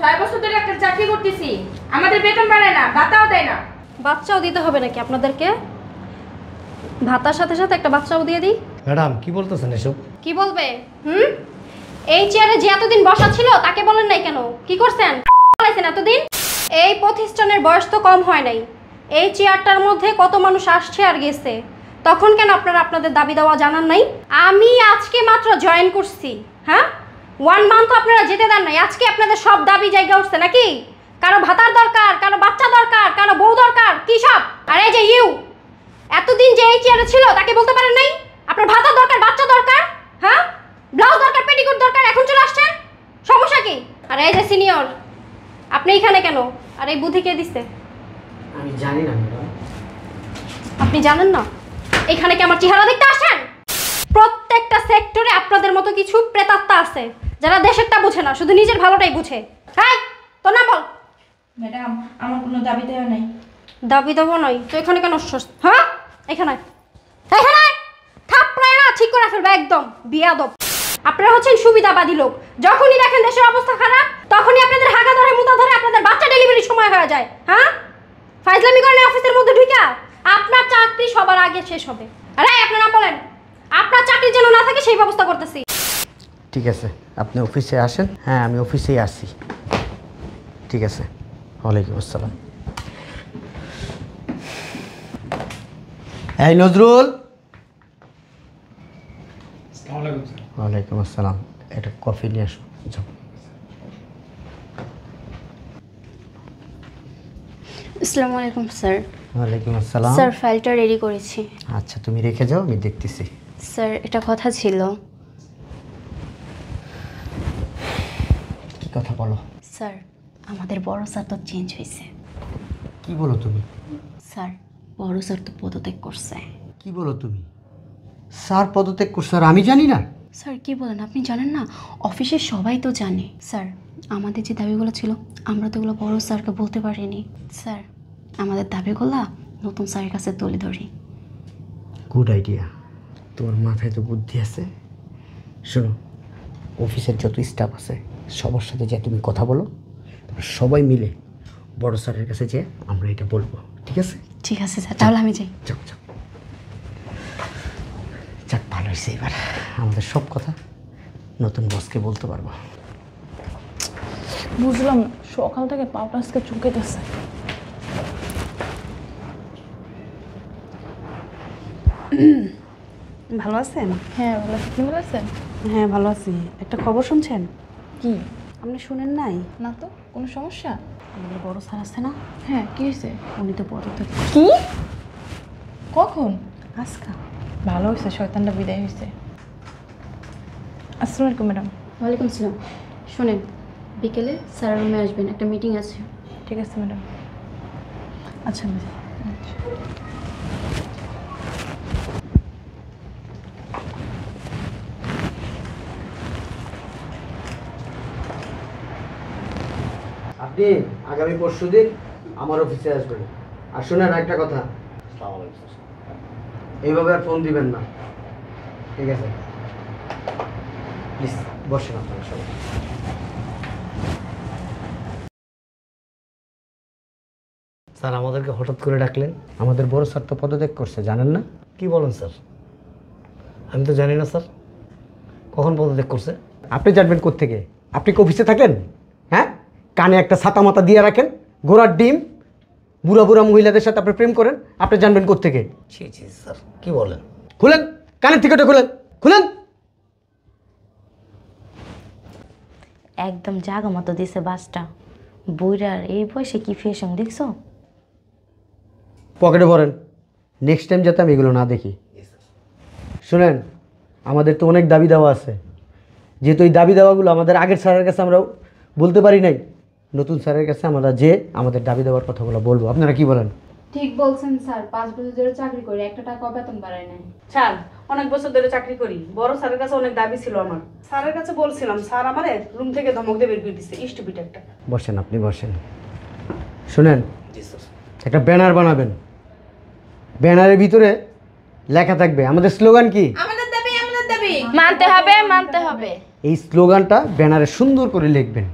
6 বছর ধরে একটা চাকরি করতেছি, আমাদের বেতন বাড়ায় না, ভাতাও দেয় না। বাচ্চাও দিতে হবে নাকি আপনাদেরকে? ভাতার সাথে সাথে একটা বাচ্চাও দিয়ে দিই। ম্যাডাম কি বলতেছেন এসব? কি বলবে? এই চেয়ারে যে এতদিন বসা ছিল তাকে বলেন নাই কেন? কি করছেন এতদিন? এই প্রতিষ্ঠানের বয়স তো কম হয় নাই। এই চেয়ারটার মধ্যে কত মানুষ আসছে আর গেছে, তখন কেন আপনারা আপনাদের দাবি দেওয়া জানান নাই? আমি আজকে মাত্র জয়েন করছি, হ্যাঁ 1 মান্থ আপনারা যেতে দেন নাই, আজকে আপনাদের সব দাবি জায়গা উঠছে নাকি? কারো ভাতার দরকার, কারো বাচ্চা দরকার, কারো বউ দরকার, কি সব? আর এই যে এতদিন যে এই চেয়ারে ছিল তাকে বলতে পারেন নাই আপনার ভাতা দরকার, বাচ্চা দরকার, হ্যাঁ ব্লাউজ দরকার, পেটিকোট দরকার, এখন চলে আসছেন? সমস্যা কি? আর এই যে সিনিয়র, আপনি এখানে কেন? আর এই বুদ্ধি কে দিচ্ছে? আমি জানি না ম্যাডাম। আপনি জানেন না এখানে কি আমার চেহারা দেখতে আসেন? প্রত্যেকটা সেক্টরে আপনাদের মতো কিছু প্রেতাত্মা আছে যারা দেশেরটা বুঝে না, শুধু নিজের ভালোটাই বুঝে। হাই, তোর নাম বল। ম্যাডাম, আমার কোনো দাবি দেওয়া নাই। দাবি দেবো নয় তো এখানে কেন আসছস? হ্যাঁ এখানে এখানে থাপড়ায় না ঠিক করে ফেলবে একদম বিয়াদব। আপনারা হচ্ছেন সুবিধাবাদী লোক, যখনই দেখেন দেশের অবস্থা খারাপ তখনই আপনাদের হাগা ধরে মুতা ধরে আপনাদের বাচ্চা ডেলিভারির সময় হয়ে যায়। হ্যাঁ ফাইজলামি করেন অফিসের মধ্যে ঢুকা, আপনার চাকরি সবার আগে শেষ হবে। আরে আপনারা বলেন আপনার চাকরি যেন না থাকে সেই ব্যবস্থা করতেছি। ঠিক আছে, আপনি অফিসে আসেন। হ্যাঁ আমি অফিসেই আসি। ঠিক আছে, ওয়ালাইকুম আসসালাম। এই নজরুল। ওয়ালাইকুম আসসালাম। একটা কফি নিয়ে আসো। যাও। আসসালামু আলাইকুম স্যার। ওয়ালাইকুম আসসালাম। স্যার ফাইলটা রেডি করেছি। আচ্ছা তুমি রেখে যাও, আমি দেখতেছি। স্যার এটা কথা ছিল। কি কথা বলো? স্যার আমাদের বড় স্যার তো চেঞ্জ হয়েছে। কি বলো তুমি? স্যার বড় স্যার তো পদত্যাগ করছে। কি বলো তুমি? স্যার পদত্যাগ করছে আর আমি জানি না? স্যার কি বলেন, আপনি জানেন না? অফিসের সবাই তো জানে। স্যার আমাদের যে দাবিগুলো ছিল আমরা তো ওগুলো বড় স্যারকে বলতে পারিনি। স্যার আমাদের দাবিগুলো নতুন স্যারের কাছে তুলে ধরি। Good idea. তোমার মাথায় তো বুদ্ধি আছে। শোনো, অফিসের যত স্টাফ আছে সবার সাথে যে তুমি কথা বলো, সবাই মিলে বড় স্যারের কাছে যে আমরা এটা বলবো। ঠিক আছে? ঠিক আছে স্যার, তাহলে আমি যাই। যাও যাও। যাক ভালো হয়েছে, এবার আমাদের সব কথা নতুন বসকে বলতে পারবো। বুঝলাম না, সকাল থেকে পাউটা আজকে চুলকাইতেছে। ভালো আছেন? হ্যাঁ ভালো আছি, আপনি ভালো আছেন? হ্যাঁ ভালো আছি। একটা খবর শুনছেন? কি? আপনি শুনেন নাই? না তো, কোনো সমস্যা? আমাদের বড় স্যার আছে না, হ্যাঁ কি হয়েছে? উনি তো পদত্যাগ। কি? কখন? আজকা। ভালো হয়েছে, শয়তানটা বিদায় হয়েছে। আসসালামু আলাইকুম ম্যাডাম। ওয়ালাইকুম আসসালাম। শোনেন, বিকেলে স্যারের রুমে আসবেন, একটা মিটিং আছে। ঠিক আছে ম্যাডাম। আচ্ছা ম্যাডাম। আপনি আগামী পরশুদিন আমার অফিসে আসবেন। আর শোনেন একটা কথা, এইভাবে আর ফোন দিবেন না, ঠিক আছে? প্লিজ বসেন আপনারা সবাই। স্যার আমাদেরকে হঠাৎ করে ডাকলেন? আমাদের বড় স্যার তো পদত্যাগ করছে, জানেন না? কি বলেন স্যার? আমি তো জানি না স্যার, কখন পদত্যাগ করছে? আপনি জানবেন কোত্থেকে? আপনি কি অফিসে থাকেন? হ্যাঁ, কানে একটা ছাতা মাথা দিয়ে রাখেন, ঘোড়ার ডিম, বুড়া বুড়া মহিলাদের সাথে আপনি প্রেম করেন, আপনি জানবেন কোত্থেকে? ছি ছি স্যার, কি বলেন? খুলেন কানের টিকিটটা, খুলেন খুলেন। একদম জাগা মতো দিছে বাসটা। বইরার এই বয়সে কি ফ্যাশন দেখছো? পকেটে ভরেন, নেক্সট টাইম যাতে আমি এগুলো না দেখি। শুনেন, আমাদের তো অনেক দাবি দেওয়া আছে, যেহেতু এই দাবি দেওয়াগুলো আমাদের আগের স্যারের কাছে আমরা বলতে পারি নাই, নতুন স্যারের কাছে আমরা যে আমাদের দাবি দেওয়ার কথাগুলো বলবো। আপনারা কি বলেন? ঠিক বলছেন স্যার, 5 বছর ধরে চাকরি করি, একটা টাকা বেতন বাড়ায় নাই। স্যার অনেক বছর ধরে চাকরি করি, বড় স্যারের কাছে অনেক দাবি ছিল আমার। স্যারের কাছে বলছিলাম, স্যার আমারে রুম থেকে ধমক দিয়ে বের করে দিচ্ছে, স্টুপিড একটা। বসেন, আপনি বসেন। শুনেন, জি স্যার। একটা ব্যানার বানাবেন, ব্যানারের ভিতরে লেখা থাকবে আমাদের স্লোগান কি? আমাদের দাবি, আমাদের দাবি। মানতে হবে, মানতে হবে। এই স্লোগানটা ব্যানারে সুন্দর করে লিখবেন।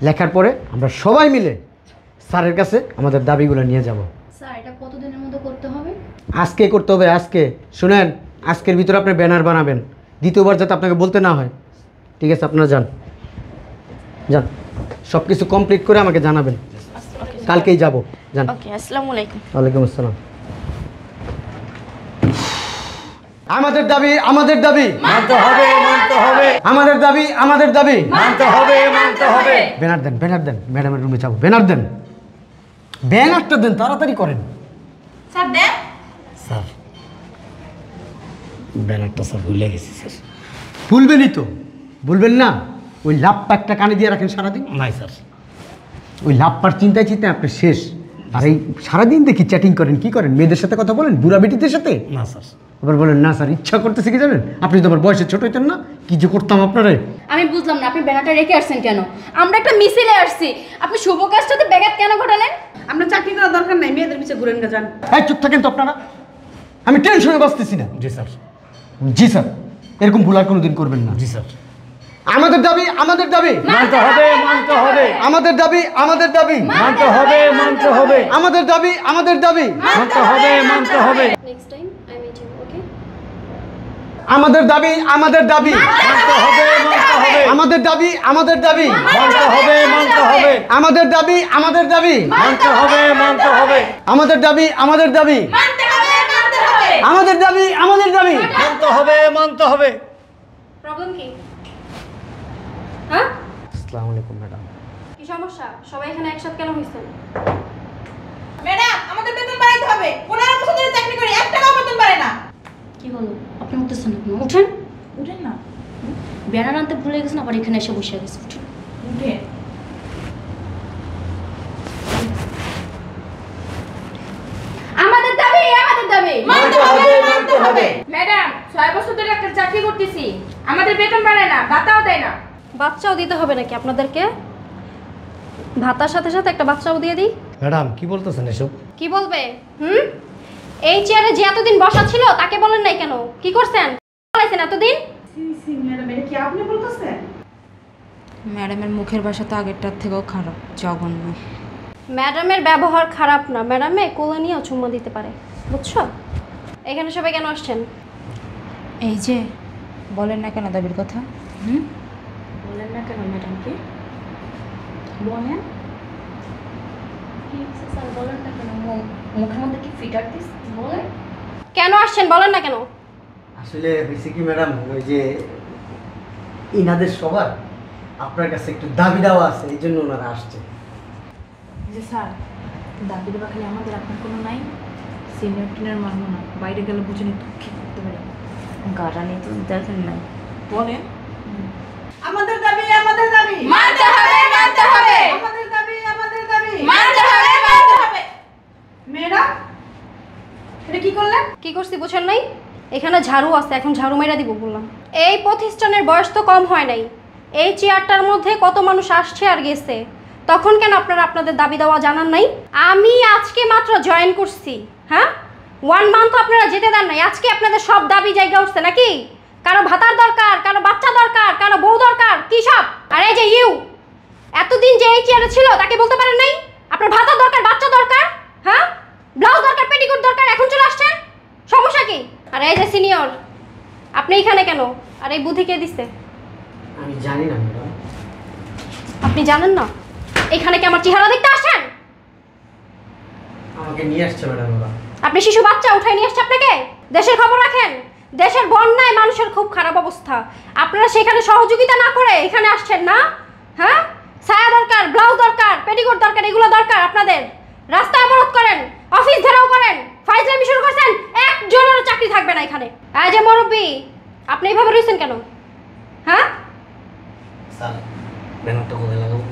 লেখার পরে আমরা সবাই মিলে স্যারের কাছে আমাদের দাবিগুলো নিয়ে যাব। স্যার এটা কতদিনের মধ্যে করতে হবে? আজকে করতে হবে, আজকে। শুনেন, আজকের ভিতরে আপনি ব্যানার বানাবেন, দ্বিতীয়বার যাতে আপনাকে বলতে না হয়। ঠিক আছে, আপনারা যান যান, সব কিছু কমপ্লিট করে আমাকে জানাবেন। কালকেই যাব, যান। ওকে, আসসালামু আলাইকুম। ওয়ালাইকুম আসসালাম। আমাদের দাবি আমাদের দাবি মানতে হবে, মানতে হবে, আমাদের দাবি আমাদের দাবি মানতে হবে, মানতে হবে। ব্যানার দেন, ব্যানার দেন, ম্যাডামের রুমে যাবো। ব্যানার দেন, ব্যানারটা দেন, তাড়াতাড়ি করেন। স্যার দেন। স্যার ব্যানারটা স্যার ভুলে গেছি স্যার। ভুলবেনই তো, বলবেন না? ওই লাভটা একটা কানে দিয়ে রাখেন সারাদিন। নাই স্যার। ওই লাভপার চিন্তায় চিন্তায় আপনি শেষ। আর এই সারাদিন দেখি চ্যাটিং করেন, কি করেন? মেয়েদের সাথে কথা বলেন, বুড়া বেটিদের সাথে। না স্যার। আবার বলেন না স্যার, ইচ্ছা করতেছে। কি জানেন, আপনি তো আমার বয়সে ছোট হইতেন না, কি যে করতাম আপনারে। আমি বুঝলাম না আপনি ব্যানারটা রেখে আসছেন কেন? আমরা একটা মিছিলে আসছি, আপনি শুভ কাজটাতে ব্যাঘাত কেন ঘটালেন? আমরা চাকরি করার দরকার নাই, মেয়েদের পিছিয়ে ঘুরেন না, যান। এই চুপ থাকেন তো আপনারা, আমি টেনশনে বাঁচতেছি না। জি স্যার। জি স্যার, এরকম ভুল আর কোনোদিন করবেন না। জি স্যার। আমাদের দাবি আমাদের দাবি মানতে হবে, মানতে হবে, আমাদের দাবি আমাদের দাবি মানতে হবে, মানতে হবে, আমাদের দাবি আমাদের দাবি মানতে হবে, মানতে হবে, next time I meet you, okay? আমাদের দাবি আমাদের দাবি মানতে হবে, মানতে হবে, আমাদের দাবি আমাদের দাবি মানতে হবে, মানতে হবে, আমাদের দাবি আমাদের দাবি মানতে হবে, মানতে হবে, আমাদের দাবি আমাদের দাবি মানতে হবে, মানতে হবে। আমাদের দাবি আমাদের দাবি মানতে হবে, মানতে হবে। প্রবলেম কি? হ্যাঁ, আসসালামু আলাইকুম ম্যাডাম। কি সমস্যা? সবাই এখানে একসাথে কেন হইছেন? ম্যাডাম আমাদের বেতন বাড়াইতে হবে। 15 বছর ধরে চাকরি করি, 1 টাকাও বেতন বাড়ে না। কি হলো? আপনি উঠতেছেন না? উঠেন। উঠেন না, ব্যানার আনতে ভুলে গেছেন, আবার এখানে এসে বসে গেছে। উঠেন। উঠেন। আমাদের দাবি আমাদের দাবি। মানতে হবে, মানতে হবে। ম্যাডাম 6 বছর ধরে একটা চাকরি করতেছি, আমাদের বেতন বাড়ায় না, ভাতাও দেয় না। বাচ্চাও দিতে হবে নাকি আপনাদেরকে? ভাতার সাথে সাথে একটা বাচ্চাও দিয়ে দিই। ম্যাডাম কি বলতেছেন এসব? কি বলবে? এই চেয়ারে যে এতদিন বসা ছিল তাকে বলেন নাই কেন? কি করছেন? বলাইছেন এতদিন? ম্যাডাম, এটা কি আপনি বলতেছেন? ম্যাডামের মুখের ভাষা তো আগেরটার থেকেও খারাপ, জঘন্য। ম্যাডামের ব্যবহার খারাপ না, ম্যাডামে কোলে নিয়েও চুম্মা দিতে পারে, বুঝছো? এখানে সবাই কেন আসছেন? এই যে বলেন না কেন দাবির কথা? বলেন না কেন ম্যাডামকে? বলেন। কি হচ্ছে স্যার? বলেন না কেন? মুখের মধ্যে কি ফিটার দিস? বলেন। কেন আসছেন বলেন না কেন? আসলে হয়েছে কি ম্যাডাম, ওই যে ইনাদের সবার আপনার কাছে একটু দাবি দেওয়া আছে, এই জন্য ওনারা আসছে। যে স্যার, দাবি দেওয়া খালি আমাদের, আপনার কোনো নাই? সিনিয়র টিনিয়র মানবো না, বাইরে গেলে বুঝে নিত কি করতে পারি। গাড়ানি তো দেখেন নাই। বলেন। আমাদের দাবি আমাদের দাবি মানতে হবে, মানতে হবে। আমাদের দাবি আমাদের দাবি মানতে হবে, মানতে হবে। ম্যাডাম, এটা কি করলেন? কি করছি বুঝেন নাই? এখানে ঝাড়ু আছে, এখন ঝাড়ু মেরা দিব বললাম। এই প্রতিষ্ঠানের বয়স তো কম হয় নাই, এই চেয়ারটার মধ্যে কত মানুষ আসছে আর গেছে, তখন কেন আপনারা আপনাদের দাবি দেওয়া জানান নাই? আমি আজকে মাত্র জয়েন করছি, হ্যাঁ? 1 মান্থ আপনারা যেতে দেন নাই, আজকে আপনাদের সব দাবি জায়গা উঠছে নাকি? কারো ভাতার দরকার, কারো বাচ্চা দরকার, কারো বউ দরকার, কি সব? আর এই যে এতদিন যে এই চেয়ারে ছিল তাকে বলতে পারেন নাই আপনার ভাতা দরকার, বাচ্চা দরকার, হ্যাঁ? ব্লাউজ দরকার, পেটিকোট দরকার, এখন চলে আসছেন, সমস্যা কি? আর এই যে সিনিয়র, আপনি এখানে কেন? আর এই বুদ্ধি কে দিচ্ছে? আমি জানি না ম্যাডাম। আপনি জানেন না? এখানে কি আমার চেহারা দেখতে আসছেন? আমাকে নিয়ে আসছে ম্যাডাম ওরা। আপনি শিশু বাচ্চা উঠাই নিয়ে আসছে আপনাকে? দেশের খবর রাখেন, দেশের বন্যায় মানুষের খুব খারাপ অবস্থা, আপনারা সেখানে সহযোগিতা না করে এখানে আসছেন না? হ্যাঁ, ছায়া দরকার, ব্লাউজ দরকার, পেটিকোট দরকার, এগুলো দরকার আপনাদের। রাস্তা অবরোধ করেন, অফিস ঘেরাও করেন, ফাইজলামি শুরু করছেন, একজনেরও চাকরি থাকবে না এখানে। এই যে মুরব্বি, আপনি এইভাবে রয়েছেন কেন? হ্যাঁ, স্যার ব্যানারটা কোথায় লাগাবো?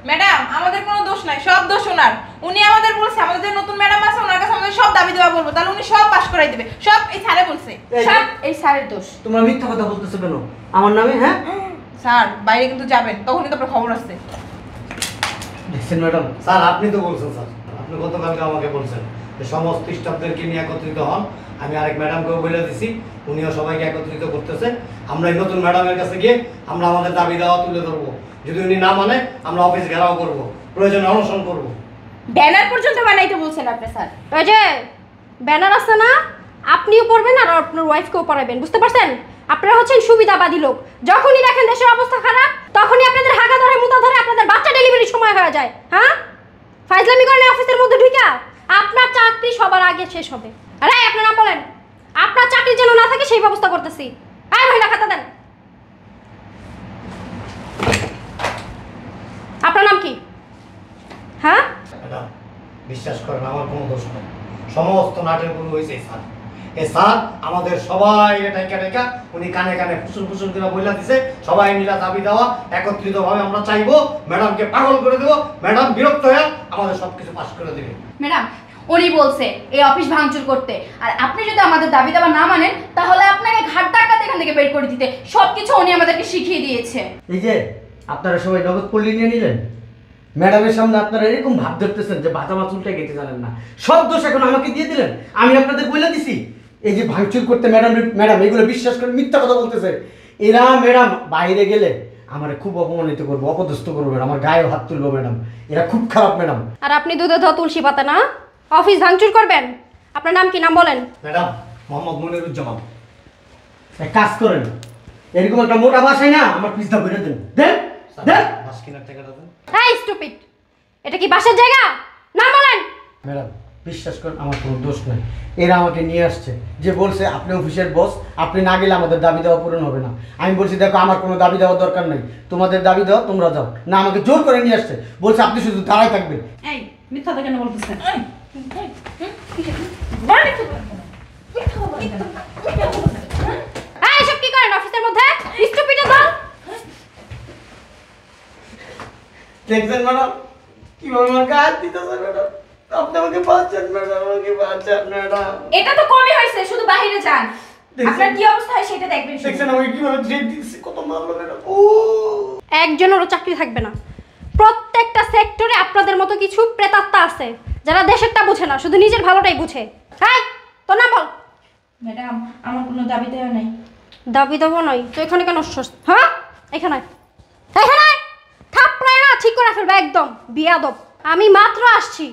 ম্যাডাম আমাদের কোনো দোষ নাই, সব দোষ ওনার। উনি আমাদের বলছে, আমাদের যে নতুন ম্যাডাম আছে ওনার কাছে আমাদের সব দাবি দেওয়া বলবো, তাহলে উনি সব পাস করাই দেবে। সব এই স্যারে বলছে, সব এই স্যারের দোষ। তোমরা মিথ্যা কথা বলতেছো কেন আমার নামে? হ্যাঁ স্যার বাইরে কিন্তু যাবেন, তখনই তো আপনার খবর আসছে। দেখছেন ম্যাডাম? স্যার আপনি তো বলছেন, স্যার আপনি গতকালকে আমাকে বলছেন যে সমস্ত স্টাফদেরকে নিয়ে একত্রিত হন, আমি আরেক ম্যাডামকেও বলে দিছি, উনিও সবাইকে একত্রিত করতেছে। আমরা এই নতুন ম্যাডামের কাছে গিয়ে আমরা আমাদের দাবি দেওয়া তুলে ধরবো। যদি উনি না মানে আমরা অফিস ঘেরাও করব, প্রয়োজনে অনশন করব। ব্যানার পর্যন্ত বানাইতে বলছেন আপনি স্যার। ওই যে ব্যানার আছে না, আপনিও পড়বেন আর আপনার ওয়াইফকেও পড়াবেন, বুঝতে পারছেন? আপনারা হচ্ছেন সুবিধাবাদী লোক। যখনই দেখেন দেশের অবস্থা খারাপ, তখনই আপনাদের হাগা ধরে মুতা ধরে আপনাদের বাচ্চা ডেলিভারির সময় হয়ে যায়। হ্যাঁ, ফাইজলামি করেন অফিসের মধ্যে ঢুকা। আপনার চাকরি সবার আগে শেষ হবে। আরে আপনার নাম বলেন, আপনার চাকরি যেন না থাকে সেই ব্যবস্থা করতেছি। আয় মহিলা, খাতা দেন। আপনার নাম কি? হ্যাঁ, ম্যাডাম বিশ্বাস করেন আমার কোনো দোষ নেই, সমস্ত নাটের গুলো হয়েছে স্যার। এ স্যার আমাদের সবাই টাইকা উনি কানে কানে ফুসুল ফুসুল করে বইলা দিছে, সবাই মিলা দাবি দেওয়া একত্রিতভাবে আমরা চাইবো ম্যাডামকে পাগল করে দেবো। ম্যাডাম বিরক্ত হয়ে আমাদের সবকিছু পাস করে দেবে। ম্যাডাম উনি বলছে এই অফিস ভাঙচুর করতে, আর আপনি যদি আমাদের দাবি দাবা না মানেন তাহলে আপনাকে ঘাট ধাক্কাতে এখান থেকে বের করে দিতে। সবকিছু উনি আমাদেরকে শিখিয়ে দিয়েছে। এই যে আপনারা সবাই নগদ পল্লী নিয়ে নিলেন, ম্যাডামের সামনে আপনারা এরকম ভাব ধরতেছেন যে বাজা মাছুলটা গেতে জানেন না। সব দোষ এখন আমাকে দিয়ে দিলেন। আমি আপনাদের বলে দিছি এই যে ভাঙচুর করতে ম্যাডাম এগুলো বিশ্বাস করে মিথ্যা কথা বলতেছে। এরা ম্যাডাম বাইরে গেলে আমার খুব অপমানিত করবো, অপদস্থ করবো, আমার গায়ে হাত তুলবো ম্যাডাম। এরা খুব খারাপ ম্যাডাম। আর আপনি দুধে ধোয়া তুলসী পাতা না, অফিস ভাঙচুর করবেন? আপনার নাম কি, নাম বলেন? ম্যাডাম মোহাম্মদ মনিরুজ্জামান। এক কাজ করেন, এরকম একটা মোটা বাসায় না আমার পিছটা বেরো দেন। দেন দেন বাস কেনার টাকাটা দেন। এই স্টুপিড, এটা কি বাসার জায়গা? নাম বলেন। ম্যাডাম বিশ্বাস করেন আমার কোনো দোষ নাই। এরা আমাকে নিয়ে আসছে, যে বলছে আপনি অফিসের বস, আপনি না গেলে আমাদের দাবি দেওয়া পূরণ হবে না। আমি বলছি দেখো আমার কোনো দাবি দেওয়ার দরকার নেই, তোমাদের দাবি দেওয়া তোমরা যাও না। আমাকে জোর করে নিয়ে আসছে, বলছে আপনি শুধু দাঁড়ায় থাকবেন। এই মিথ্যা কেন বলতেছেন? এই সব কি করেন অফিসের মধ্যে? স্টুপিড দল। দেখছেন ম্যাডাম কিভাবে আমার গায়ে দিতেছে ম্যাডাম? আপনি আমাকে বাঁচান ম্যাডাম, আমাকে বাঁচান ম্যাডাম। এটা তো কমই হয়েছে, শুধু বাইরে যান, আপনার কি অবস্থা হয় সেটা দেখবেন। দেখছেন আমাকে কিভাবে থ্রেট দিচ্ছে, কত মারলো ম্যাডাম। ও একজনেরও চাকরি থাকবে না। প্রত্যেকটা সেক্টরে আপনাদের মতো কিছু প্রেতাত্মা আছে যারা দেশেরটা বুঝে না, শুধু নিজের ভালোটাই বুঝে। হ্যাঁ, তোর নাম বল। ম্যাডাম আমার কোনো দাবি দেওয়া নাই। দাবি দেবো নয় তো এখানে কেন আসছস? হ্যাঁ, এখানে এখানে থাপড়ায় না ঠিক করে ফেলবে একদম বিয়াদব। আমি মাত্র আসছি,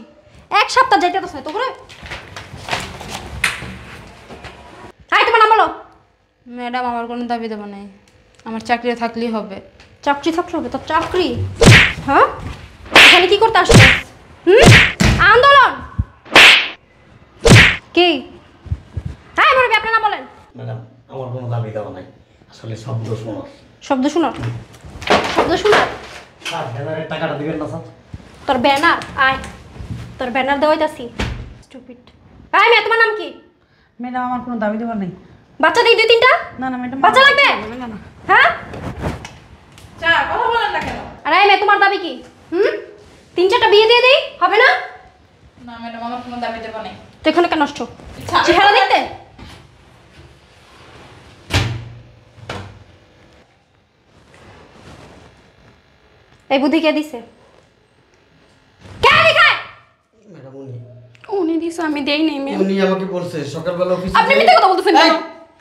এক সপ্তাহ যেতে তো তো করে। হাই, তোমার নাম বলো। ম্যাডাম আমার কোনো দাবি দেওয়া নাই, আমার চাকরি থাকলেই হবে। চাকরি থাকতে হবে তোর? চাকরি? হ্যাঁ, এখানে কি করতে আসছো? আন্দোলন কি? হ্যাঁ বলবি, আপনার নাম বলেন। ম্যাডাম আমার কোনো দাবি দেওয়া নাই, আসলে শব্দ শোনো। শব্দ শোনার? শব্দ শোনার? স্যার ব্যানারের টাকাটা দিবেন না স্যার? তোর ব্যানার আয়, তোর ব্যানার দেওয়াইতাছি। স্টুপিড। আয় মেয়ে, তোমার নাম কি? ম্যাডাম আমার কোনো দাবি দেওয়ার নেই। বাচ্চা দিই 2-3টা? না না ম্যাডাম, বাচ্চা লাগবে? না না। হ্যাঁ, চা কথা বলেন না কেন? আরে মেয়ে তোমার দাবি কি? 3-4টা বিয়ে দিয়ে দিই, হবে না? না ম্যাডাম আমার কোনো দাবি দেওয়া নাই। তো এখানে কেন আসছো? চেহারা দেখতে? এই বুদ্ধি কে দিছে? কে দিছে? ম্যাডাম উনি দিছে, আমি দেই নাই ম্যাম। উনি আমাকে বলছে সকালবেলা অফিসে। আপনি মিথ্যে কথা বলতেছেন কেন?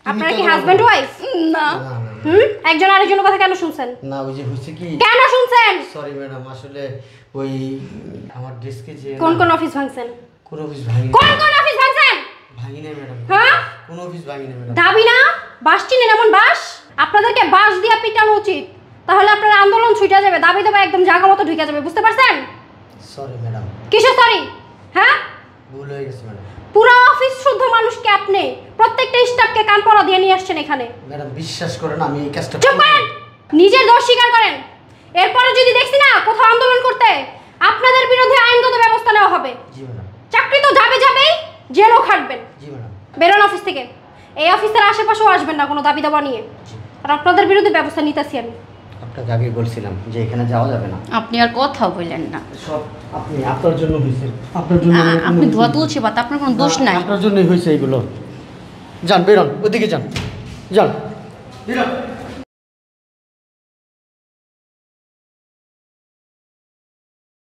আপনারা কি হাজবেন্ড ওয়াইফ? না। একজন আরেকজনের কথা কেন শুনছেন? না ওই যে হয়েছে কি, কেন শুনছেন? সরি ম্যাডাম, আসলে ওই আমার ডেস্কে যে কোন কোন অফিস ভাঙছেন? কোন অফিস ভাঙি কোন কোন অফিস ভাঙছেন? ভাঙি নাই ম্যাডাম। হ্যাঁ, কোন অফিস ভাঙি নাই ম্যাডাম। দাবি না বাস চিনেন এমন বাস? আপনাদেরকে বাস দিয়া পিটানো উচিত, তাহলে আপনার আন্দোলন ছুটে যাবে, দাবি দেবে একদম জায়গা মতো ঢুকে যাবে, বুঝতে পারছেন? Sorry madam. কিসের সরি? হ্যাঁ, ভুল হয়ে গেছে ম্যাডাম। পুরো অফিস শুদ্ধ মানুষকে আপনি প্রত্যেকটা স্টাফকে কান পড়া দিয়ে নিয়ে আসছেন এখানে। ম্যাডাম বিশ্বাস করেন আমি এই কাজটা চুপ করেন, নিজের দোষ স্বীকার করেন। এরপরে যদি দেখছি না কোথাও আন্দোলন করতে, আপনাদের বিরুদ্ধে আইনগত ব্যবস্থা নেওয়া হবে। জি ম্যাডাম। চাকরি তো যাবেই, জেলও খাটবেন। জি ম্যাডাম। বেরোন অফিস থেকে, এই অফিসের আশেপাশেও আসবেন না কোনো দাবি দাবা নিয়ে, আর আপনাদের বিরুদ্ধে ব্যবস্থা নিতেছি আমি। আপনাকে আগে বলছিলাম যে এখানে যাওয়া যাবে না। আপনি আর কথা বললেন না। সব আপনি আপনার জন্য হয়েছে, আপনার জন্য। আপনি ধোয়া তুলছি বাত, আপনার কোনো দোষ নাই। আপনার জন্যই হয়েছে এগুলো। যান বেরোন, ওদিকে যান, যান বেরোন।